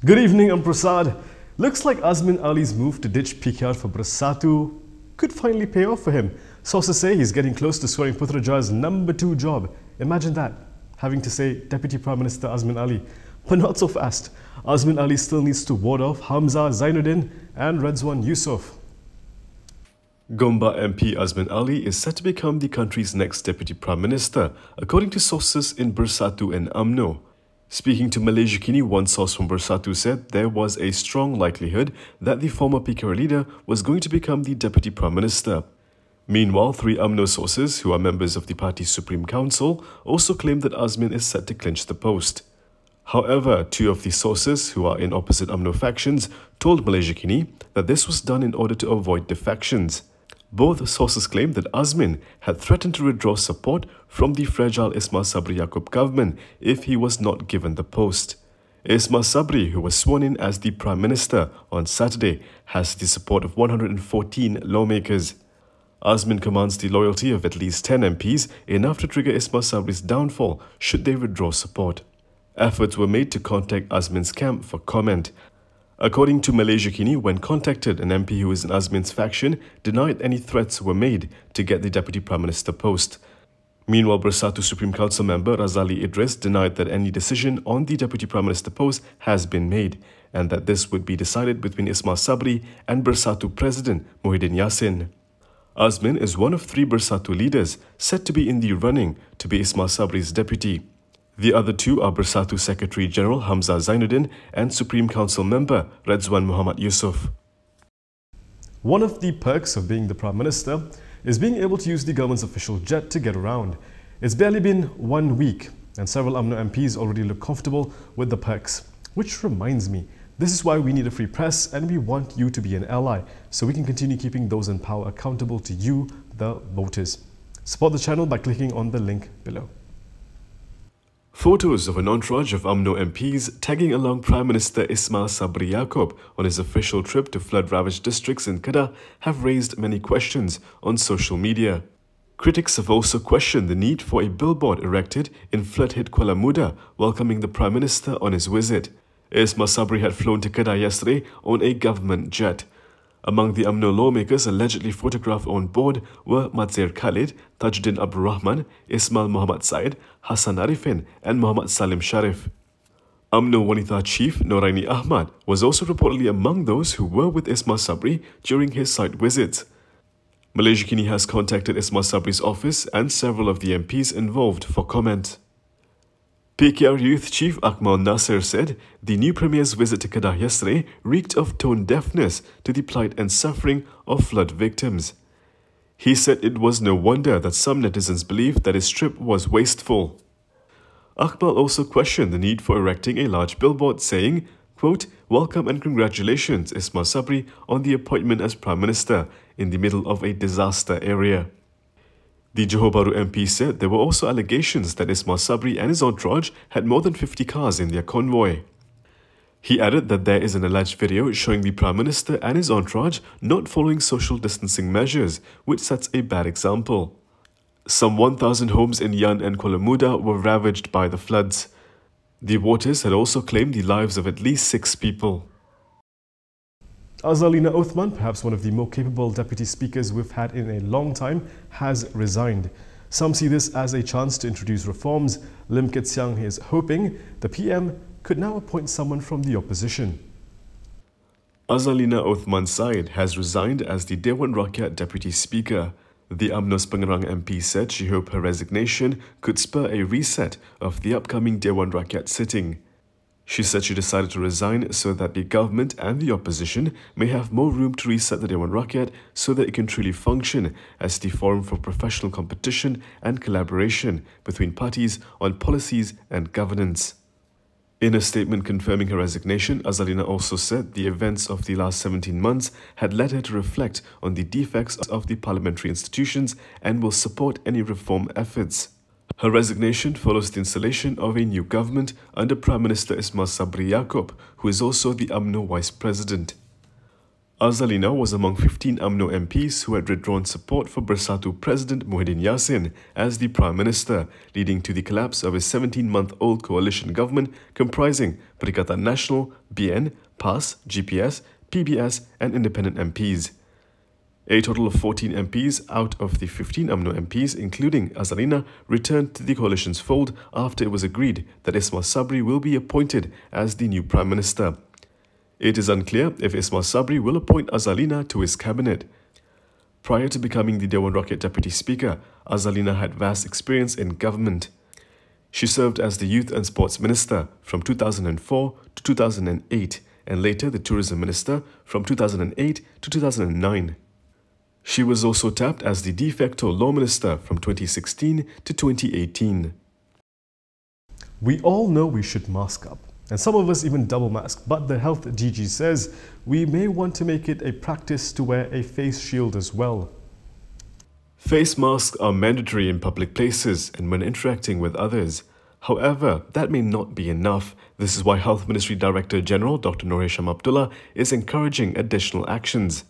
Good evening, I'm Prasad. Looks like Azmin Ali's move to ditch PKR for Bersatu could finally pay off for him. Sources say he's getting close to scoring Putraja's #2 job. Imagine that, having to say Deputy Prime Minister Azmin Ali. But not so fast. Azmin Ali still needs to ward off Hamza Zainuddin and Redzwan Yusof. Gombak MP Azmin Ali is set to become the country's next Deputy Prime Minister, according to sources in Bersatu and Umno. Speaking to Malaysiakini, one source from Bersatu said there was a strong likelihood that the former PKR leader was going to become the Deputy Prime Minister. Meanwhile, three Umno sources, who are members of the party's Supreme Council, also claim that Azmin is set to clinch the post. However, two of the sources, who are in opposite Umno factions, told Malaysiakini that this was done in order to avoid defections. Both sources claimed that Azmin had threatened to withdraw support from the fragile Ismail Sabri Yaakob government if he was not given the post. Ismail Sabri, who was sworn in as the Prime Minister on Saturday, has the support of 114 lawmakers. Azmin commands the loyalty of at least 10 MPs, enough to trigger Ismail Sabri's downfall should they withdraw support. Efforts were made to contact Azmin's camp for comment. According to Malaysiakini, when contacted, an MP who is in Azmin's faction denied any threats were made to get the Deputy Prime Minister post. Meanwhile, Bersatu Supreme Council member Razali Idris denied that any decision on the Deputy Prime Minister post has been made and that this would be decided between Ismail Sabri and Bersatu President Muhyiddin Yassin. Azmin is one of three Bersatu leaders set to be in the running to be Ismail Sabri's deputy. The other two are Bersatu Secretary General Hamza Zainuddin and Supreme Council member Redzwan Muhammad Yusof. One of the perks of being the Prime Minister is being able to use the government's official jet to get around. It's barely been 1 week and several Umno MPs already look comfortable with the perks. Which reminds me, this is why we need a free press and we want you to be an ally so we can continue keeping those in power accountable to you, the voters. Support the channel by clicking on the link below. Photos of an entourage of Umno MPs tagging along Prime Minister Ismail Sabri Yaakob on his official trip to flood-ravaged districts in Kedah have raised many questions on social media. Critics have also questioned the need for a billboard erected in flood-hit Kuala Muda welcoming the Prime Minister on his visit. Ismail Sabri had flown to Kedah yesterday on a government jet. Among the Umno lawmakers allegedly photographed on board were Matzir Khalid, Tajuddin Abdul Rahman, Ismail Muhammad Said, Hassan Arifin and Muhammad Salim Sharif. Umno Wanita Chief Noraini Ahmad was also reportedly among those who were with Ismail Sabri during his site visits. Malaysiakini has contacted Ismail Sabri's office and several of the MPs involved for comment. PKR Youth Chief Akmal Nasir said the new Premier's visit to Kedah yesterday reeked of tone deafness to the plight and suffering of flood victims. He said it was no wonder that some netizens believed that his trip was wasteful. Akmal also questioned the need for erecting a large billboard saying, quote, "Welcome and congratulations Ismail Sabri on the appointment as Prime Minister in the middle of a disaster area." The Johor Bahru MP said there were also allegations that Ismail Sabri and his entourage had more than 50 cars in their convoy. He added that there is an alleged video showing the Prime Minister and his entourage not following social distancing measures, which sets a bad example. Some 1,000 homes in Yan and Kuala Muda were ravaged by the floods. The waters had also claimed the lives of at least 6 people. Azalina Othman, perhaps one of the more capable deputy speakers we've had in a long time, has resigned. Some see this as a chance to introduce reforms. Lim Kit Siang is hoping the PM could now appoint someone from the opposition. Azalina Othman Said has resigned as the Dewan Rakyat Deputy Speaker. The UMNO's Pengerang MP said she hoped her resignation could spur a reset of the upcoming Dewan Rakyat sitting. She said she decided to resign so that the government and the opposition may have more room to reset the Dewan Rakyat so that it can truly function as the forum for professional competition and collaboration between parties on policies and governance. In a statement confirming her resignation, Azalina also said the events of the last 17 months had led her to reflect on the defects of the parliamentary institutions and will support any reform efforts. Her resignation follows the installation of a new government under Prime Minister Ismail Sabri Yaakob, who is also the UMNO Vice President. Azalina was among 15 UMNO MPs who had withdrawn support for Bersatu President Muhyiddin Yassin as the Prime Minister, leading to the collapse of his 17-month-old coalition government comprising Perikatan Nasional, BN, PAS, GPS, PBS and independent MPs. A total of 14 MPs out of the 15 UMNO MPs, including Azalina, returned to the coalition's fold after it was agreed that Ismail Sabri will be appointed as the new Prime Minister. It is unclear if Ismail Sabri will appoint Azalina to his cabinet. Prior to becoming the Dewan Rakyat Deputy Speaker, Azalina had vast experience in government. She served as the Youth and Sports Minister from 2004 to 2008 and later the Tourism Minister from 2008 to 2009. She was also tapped as the de facto Law Minister from 2016 to 2018. We all know we should mask up, and some of us even double mask, but the Health DG says we may want to make it a practice to wear a face shield as well. Face masks are mandatory in public places and when interacting with others. However, that may not be enough. This is why Health Ministry Director General Dr. Nur Hisham Abdullah is encouraging additional actions.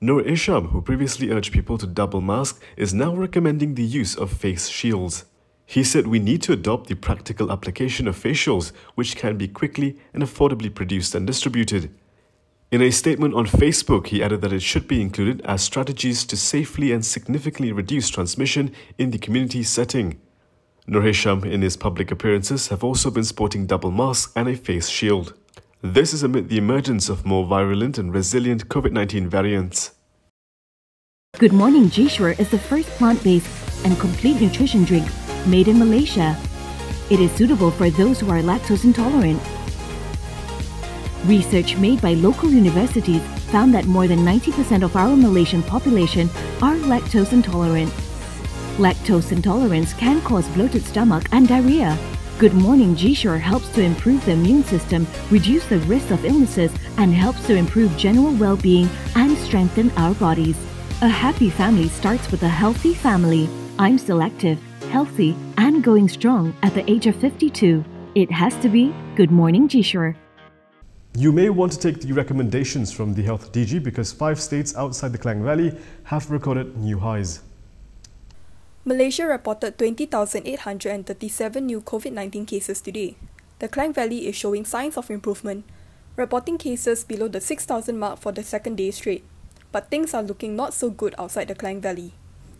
Nur Hisham, who previously urged people to double mask, is now recommending the use of face shields. He said we need to adopt the practical application of face shields, which can be quickly and affordably produced and distributed. In a statement on Facebook, he added that it should be included as strategies to safely and significantly reduce transmission in the community setting. Nur Hisham, in his public appearances, have also been sporting double masks and a face shield. This is amid the emergence of more virulent and resilient COVID-19 variants. Good Morning G-Sure is the first plant-based and complete nutrition drink made in Malaysia. It is suitable for those who are lactose intolerant. Research made by local universities found that more than 90% of our Malaysian population are lactose intolerant. Lactose intolerance can cause bloated stomach and diarrhea. Good Morning G-Sure helps to improve the immune system, reduce the risk of illnesses, and helps to improve general well-being and strengthen our bodies. A happy family starts with a healthy family. I'm still active, healthy, and going strong at the age of 52. It has to be Good Morning G-Sure. You may want to take the recommendations from the Health DG because 5 states outside the Klang Valley have recorded new highs. Malaysia reported 20,837 new COVID-19 cases today. The Klang Valley is showing signs of improvement, reporting cases below the 6,000 mark for the second day straight. But things are looking not so good outside the Klang Valley.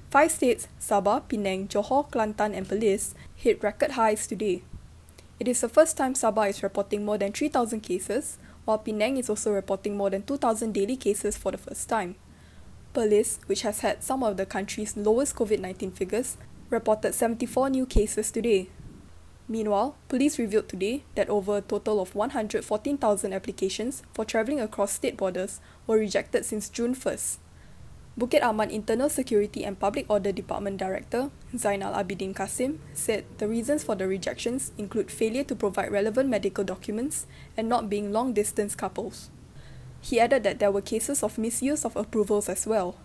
5 states, Sabah, Penang, Johor, Kelantan and Perlis, hit record highs today. It is the first time Sabah is reporting more than 3,000 cases, while Penang is also reporting more than 2,000 daily cases for the first time. Perlis, which has had some of the country's lowest COVID-19 figures, reported 74 new cases today. Meanwhile, police revealed today that over a total of 114,000 applications for travelling across state borders were rejected since June 1st. Bukit Aman Internal Security and Public Order Department Director Zainal Abidin Kasim said the reasons for the rejections include failure to provide relevant medical documents and not being long-distance couples. He added that there were cases of misuse of approvals as well.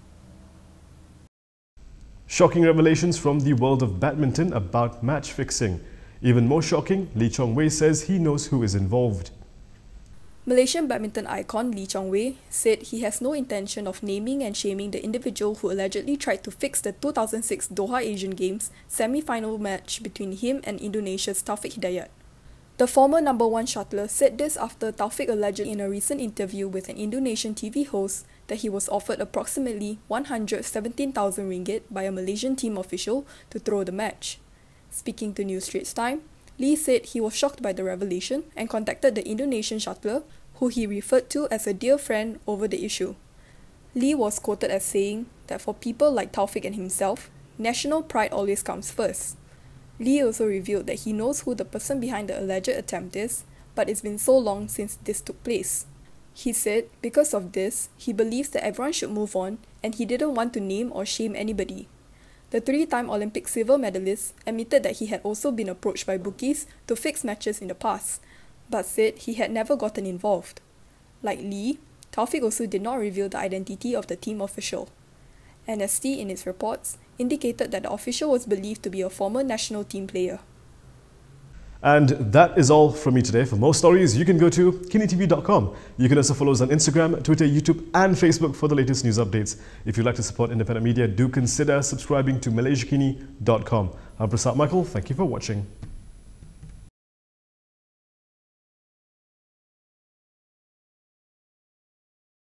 Shocking revelations from the world of badminton about match fixing. Even more shocking, Chong Wei says he knows who is involved. Malaysian badminton icon Chong Wei said he has no intention of naming and shaming the individual who allegedly tried to fix the 2006 Doha Asian Games semi-final match between him and Indonesia's Taufik Hidayat. The former number 1 shuttler said this after Taufik alleged in a recent interview with an Indonesian TV host that he was offered approximately 117,000 ringgit by a Malaysian team official to throw the match. Speaking to News Straits Time, Lee said he was shocked by the revelation and contacted the Indonesian shuttler, who he referred to as a dear friend, over the issue. Lee was quoted as saying that for people like Taufik and himself, national pride always comes first. Lee also revealed that he knows who the person behind the alleged attempt is, but it's been so long since this took place. He said because of this, he believes that everyone should move on and he didn't want to name or shame anybody. The 3-time Olympic silver medalist admitted that he had also been approached by bookies to fix matches in the past, but said he had never gotten involved. Like Lee, Taufik also did not reveal the identity of the team official. NST, in its reports, indicated that the official was believed to be a former national team player. And that is all from me today. For more stories, you can go to kinitv.com. You can also follow us on Instagram, Twitter, YouTube and Facebook for the latest news updates. If you'd like to support independent media, do consider subscribing to Malaysiakini.com. I'm Bersatu Michael. Thank you for watching.